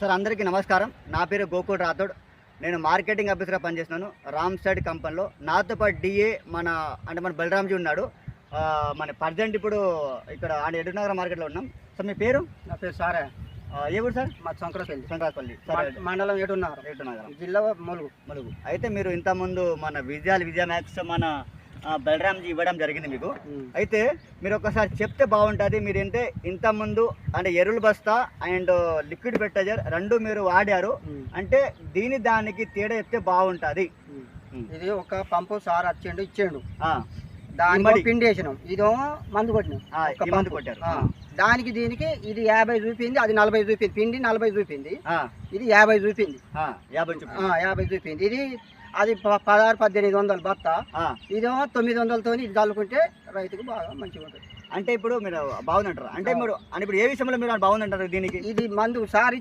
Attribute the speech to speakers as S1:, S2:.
S1: Sir అందరికీ నమస్కారం. నా పేరు గోకుల్ రాథోడ్. నేను మార్కెటింగ్ ఆఫీసర్గా పనిచేస్తున్నాను రామ్ సైడ్ కంపెనీలో. నాతో పాటు డిఏ మన బలరామ్జీ ఉన్నాడు. మన ప్రజెంట్ ఇప్పుడు ఇక్కడ ఎడునగర్ మార్కెట్లో ఉన్నాం. సార్ మీ పేరు?
S2: నా పేరు సారే.
S1: ఏ ఊరు సార్?
S2: మా
S1: శంకరాపల్లి. సార్
S2: మండలం ఏడున్నర, జిల్లా ములుగు.
S1: అయితే మీరు ఇంతకుముందు మన విజయ మ్యాక్స్ మన బలరామ్జీ ఇవ్వడం జరిగింది మీకు. అయితే మీరు ఒకసారి చెప్తే బాగుంటుంది. మీరు అంటే ఇంతకుముందు అంటే ఎరువులు బస్తా అండ్ లిక్విడ్ ఫెర్టిలైజర్ రెండు మీరు వాడారు అంటే దానికి తేడా చెప్తే బాగుంటుంది.
S2: ఇది ఒక పంపు సార్ వచ్చిండు ఇచ్చిండు, దాని పిండి వేసినాం, ఇదో మందు కొట్టారు. దానికి దీనికి ఇది 50 చూపింది, అది 40 చూపింది. పిండి 40 చూపింది, ఇది 50 చూపింది. 50 చూపింది. ఇది అది 16-1800 బత్త, ఇదేమో 900తో ఇది చల్లుకుంటే రైతుకు బాగా మంచిగా ఉంటుంది.
S1: అంటే ఇప్పుడు మీరు బాగుందంటారు అంటే మీరు ఇప్పుడు ఏ విషయంలో మీరు బాగుందంటారు దీనికి?
S2: ఇది మందు సార్